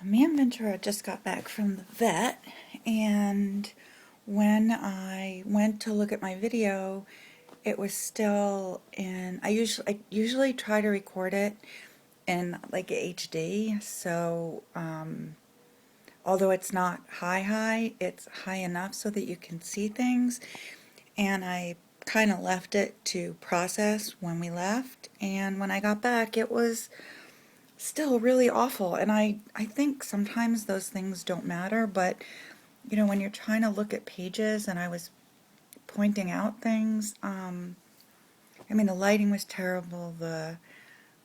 Me and Ventura just got back from the vet, and when I went to look at my video, it was still in. I usually try to record it in like HD, so although it's not high, it's high enough so that you can see things. And I kind of left it to process when we left, and when I got back, it was still really awful. And I think sometimes those things don't matter, but when you're trying to look at pages and I was pointing out things, I mean, the lighting was terrible, the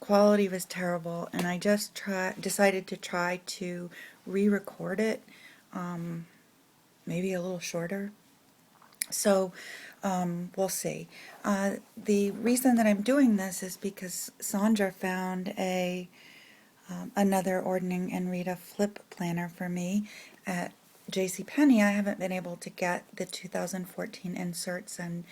quality was terrible, and I just decided to try to re-record it, um, maybe a little shorter. So we'll see. The reason that I'm doing this is because Sandra found another Ordning and Reda flip planner for me at JCPenney. I haven't been able to get the 2014 inserts, and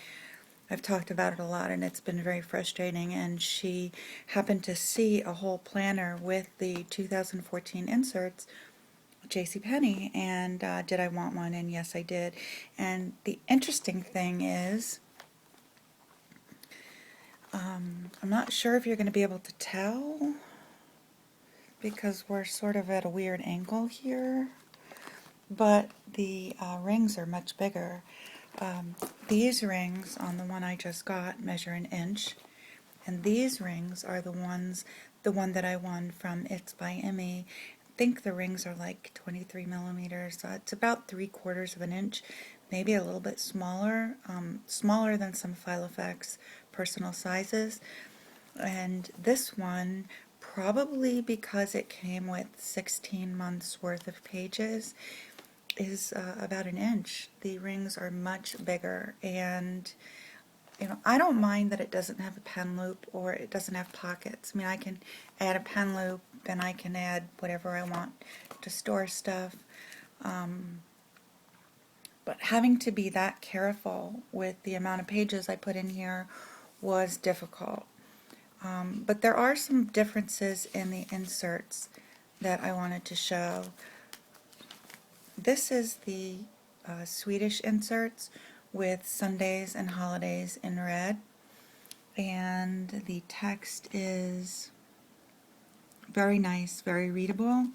I've talked about it a lot, and it's been very frustrating. And she happened to see a whole planner with the 2014 inserts at JCPenney, and did I want one? And yes, I did. And the interesting thing is, I'm not sure if you're going to be able to tell because we're sort of at a weird angle here, but the rings are much bigger. These rings on the one I just got measure an inch, and these rings are the one that I won from It's by Emmy. I think the rings are like 23 millimeters. It's about 3/4 of an inch, maybe a little bit smaller, smaller than some Filofax personal sizes. And this one, probably because it came with 16 months worth of pages, is about an inch. The rings are much bigger, and I don't mind that it doesn't have a pen loop or it doesn't have pockets. I mean, I can add a pen loop and I can add whatever I want to store stuff. But having to be that careful with the amount of pages I put in here was difficult. But there are some differences in the inserts that I wanted to show. This is the Swedish inserts with Sundays and holidays in red, and the text is very nice, very readable,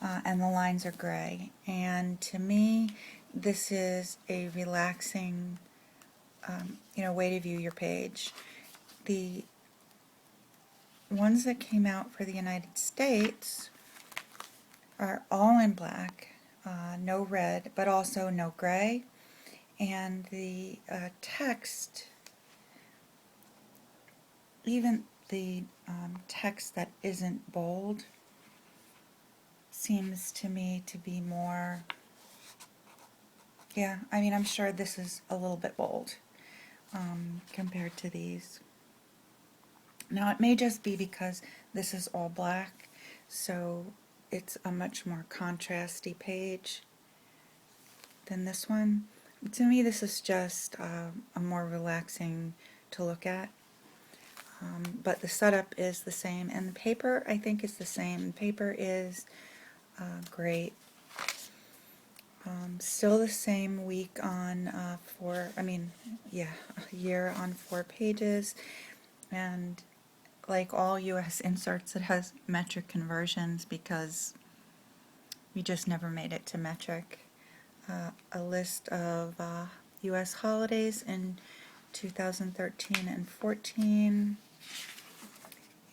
and the lines are gray. And to me, this is a relaxing, way to view your page. The ones that came out for the United States are all in black, no red, but also no gray. And the text, even the text that isn't bold, seems to me to be more, yeah, I mean, I'm sure this is a little bit bold compared to these. Now, it may just be because this is all black, so it's a much more contrasty page than this one. To me, this is just a more relaxing to look at. But the setup is the same, and the paper, I think, is the same. The paper is great. Still the same week on a year on 4 pages, and like all US inserts, it has metric conversions because we just never made it to metric. A list of US holidays in 2013 and 14,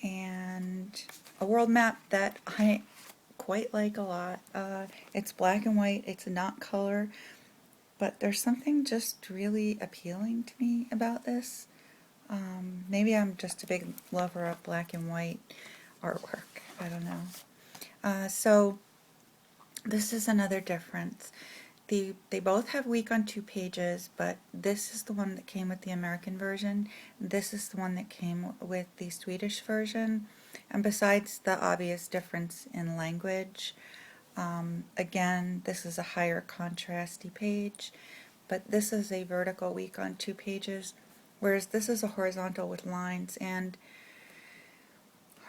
and a world map that I quite like a lot. It's black and white, it's not color, but there's something just really appealing to me about this. Maybe I'm just a big lover of black and white artwork. I don't know. So this is another difference. They both have week on 2 pages, but this is the one that came with the American version. This is the one that came with the Swedish version. And besides the obvious difference in language, again, this is a higher contrasty page, but this is a vertical week on 2 pages, whereas this is a horizontal with lines, and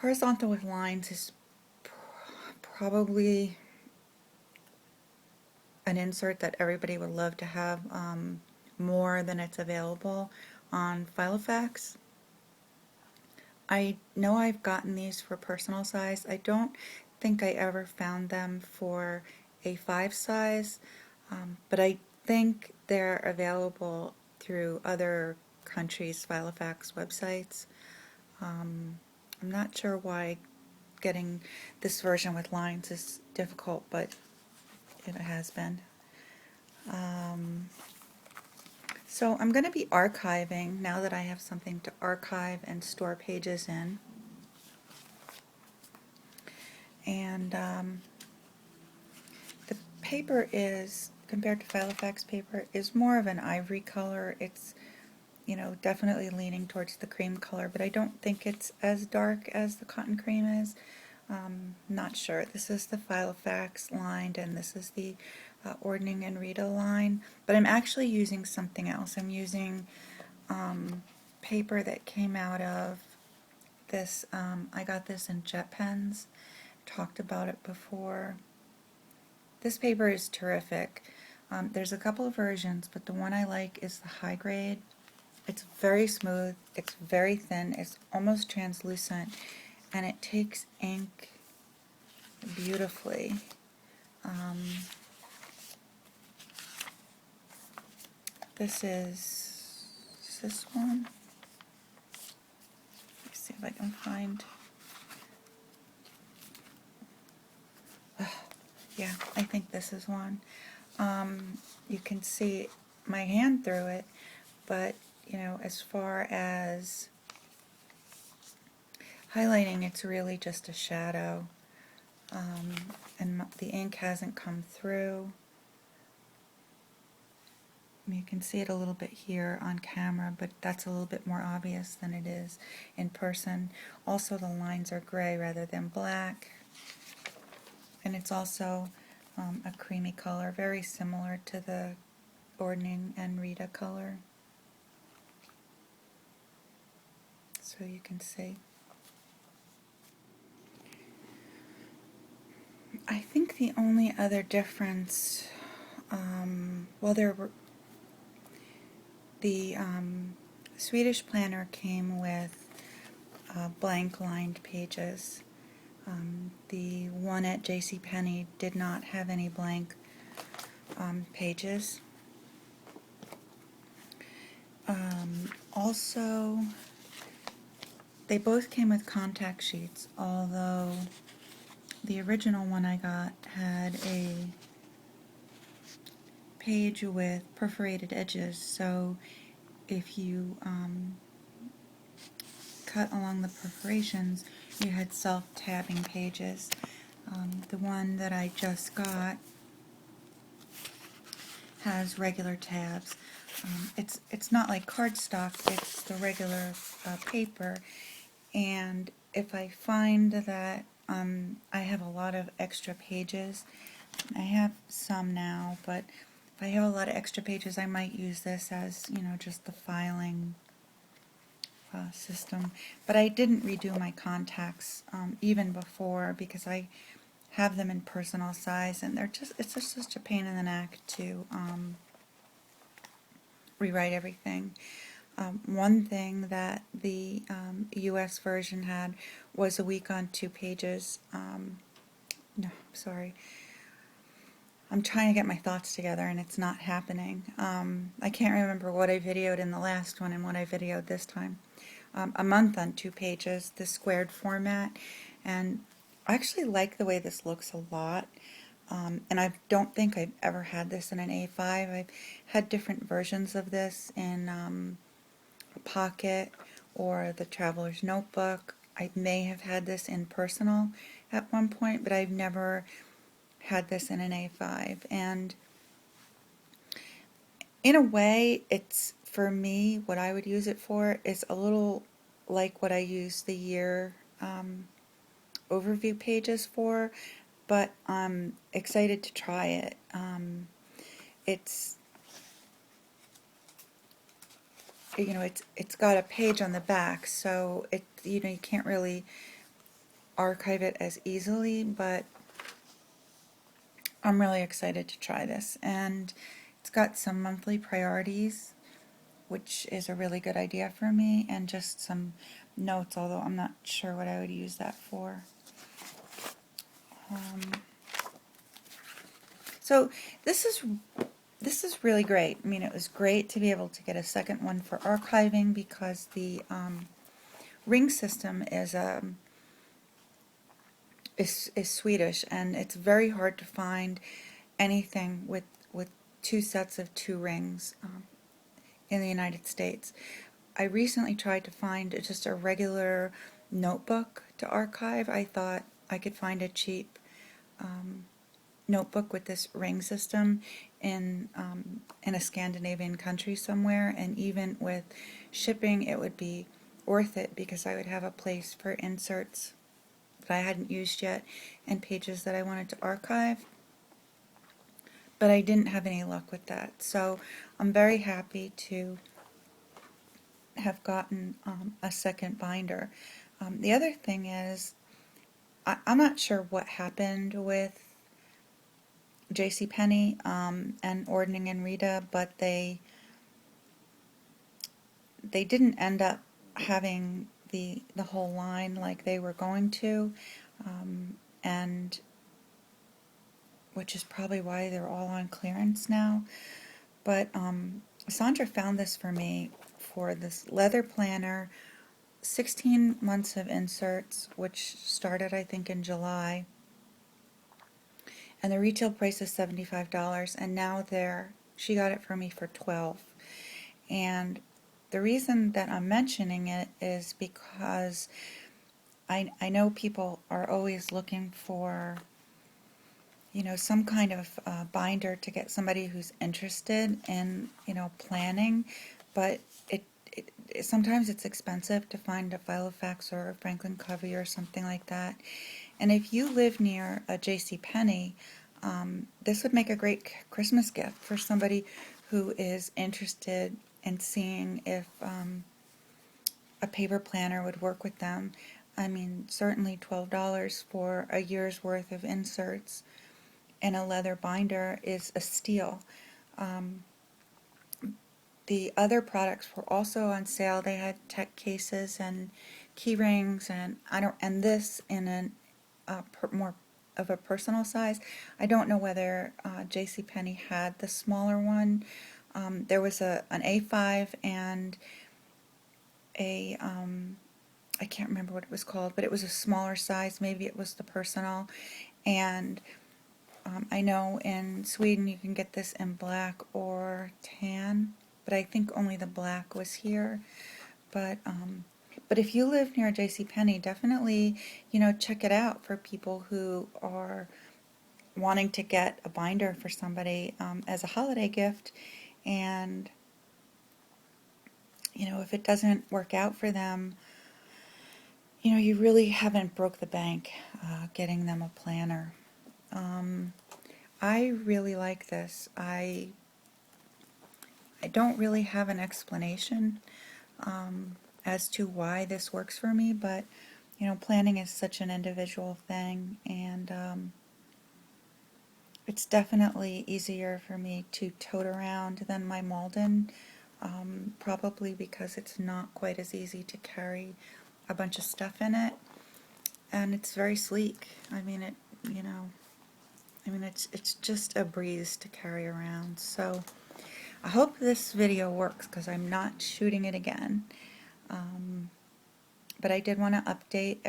horizontal with lines is probably an insert that everybody would love to have more than it's available on Filofax. I know I've gotten these for personal size. I don't think I ever found them for A5 size, but I think they're available through other countries' Filofax websites. I'm not sure why getting this version with lines is difficult, but it has been. So I'm going to be archiving now that I have something to archive and store pages in. And the paper is, compared to Filofax paper, is more of an ivory color. It's, you know, definitely leaning towards the cream color, but I don't think it's as dark as the cotton cream is. Not sure. This is the Filofax lined, and this is the Ordning and Reda line, but I'm actually using something else. I'm using paper that came out of this, I got this in JetPens, talked about it before. This paper is terrific. There's a couple of versions, but the one I like is the high grade. It's very smooth, it's very thin, it's almost translucent, and it takes ink beautifully. This is this one. Let's see if I can find. Yeah, I think this is one. You can see my hand through it, but you know, as far as highlighting, it's really just a shadow, and the ink hasn't come through. You can see it a little bit here on camera, but that's a little bit more obvious than it is in person. Also, the lines are gray rather than black, and it's also a creamy color, very similar to the Ordning and Reda color. So you can see. I think the only other difference, well, there were the Swedish planner came with blank lined pages. The one at JCPenney did not have any blank pages. Also, they both came with contact sheets, although the original one I got had a page with perforated edges, so if you cut along the perforations, you had self-tabbing pages. The one that I just got has regular tabs. It's not like cardstock, it's the regular paper, and if I find that I have a lot of extra pages, I have some now, but if I have a lot of extra pages, I might use this as, you know, just the filing system. But I didn't redo my contacts even before, because I have them in personal size, and it's just such a pain in the neck to rewrite everything. One thing that the US version had was a week on 2 pages. No, sorry. I'm trying to get my thoughts together and it's not happening. I can't remember what I videoed in the last one and what I videoed this time. A month on 2 pages, the squared format, and I actually like the way this looks a lot. And I don't think I've ever had this in an A5. I've had different versions of this in a pocket or the traveler's notebook. I may have had this in personal at one point, but I've never had this in an A5. And in a way, it's, for me, what I would use it for is a little like what I use the year overview pages for, but I'm excited to try it. It's, you know, it's got a page on the back, so it, you know, you can't really archive it as easily, but I'm really excited to try this, and it's got some monthly priorities, which is a really good idea for me, and just some notes, although I'm not sure what I would use that for. Um, so this is really great. I mean, it was great to be able to get a second one for archiving, because the ring system is Swedish, and it's very hard to find anything with two sets of two rings in the United States. I recently tried to find just a regular notebook to archive. I thought I could find a cheap notebook with this ring system in a Scandinavian country somewhere, and even with shipping it would be worth it, because I would have a place for inserts that I hadn't used yet and pages that I wanted to archive. But I didn't have any luck with that, so I'm very happy to have gotten a second binder. The other thing is, I'm not sure what happened with JCPenney and Ordning and Reda, but they didn't end up having the whole line like they were going to, and which is probably why they're all on clearance now. But Sandra found this for me for this leather planner, 16 months of inserts, which started I think in July, and the retail price is $75, and now she got it for me for $12. And the reason that I'm mentioning it is because I know people are always looking for, you know, some kind of binder to get somebody who's interested in, you know, planning, but sometimes it's expensive to find a Filofax or a Franklin Covey or something like that. And if you live near a JCPenney, this would make a great Christmas gift for somebody who is interested in seeing if a paper planner would work with them. I mean, certainly $12 for a year's worth of inserts in a leather binder is a steal. The other products were also on sale. They had tech cases and key rings, and this in more of a personal size. I don't know whether JCPenney had the smaller one. There was an A5 and a I can't remember what it was called, but it was a smaller size. Maybe it was the personal. And I know in Sweden you can get this in black or tan, but I think only the black was here. But if you live near JCPenney, definitely, you know, check it out for people who are wanting to get a binder for somebody as a holiday gift. And, you know, if it doesn't work out for them, you know, you really haven't broke the bank getting them a planner. I really like this. I don't really have an explanation as to why this works for me, but you know, planning is such an individual thing, and it's definitely easier for me to tote around than my Malden, probably because it's not quite as easy to carry a bunch of stuff in it, and it's very sleek. I mean, it's just a breeze to carry around. So I hope this video works, because I'm not shooting it again. But I did want to update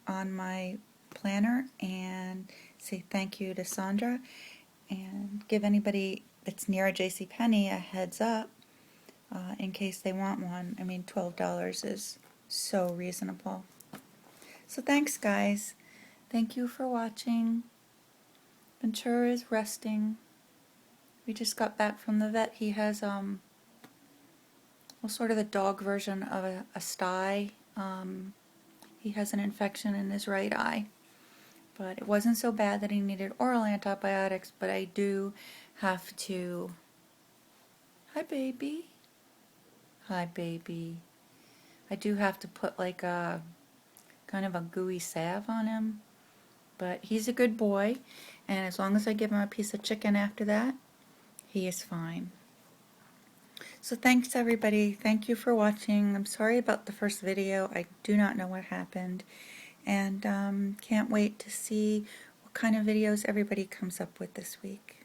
on my planner and say thank you to Sandra, and give anybody that's near a JCPenney a heads up in case they want one. I mean, $12 is so reasonable. So thanks, guys. Thank you for watching. Ventura is resting. We just got back from the vet. He has well, sort of the dog version of a sty. He has an infection in his right eye, but it wasn't so bad that he needed oral antibiotics, but I do have to... Hi, baby. Hi, baby. I do have to put like a kind of a gooey salve on him, but he's a good boy, and as long as I give him a piece of chicken after that, he is fine. So thanks everybody. Thank you for watching. I'm sorry about the first video. I do not know what happened, and can't wait to see what kind of videos everybody comes up with this week.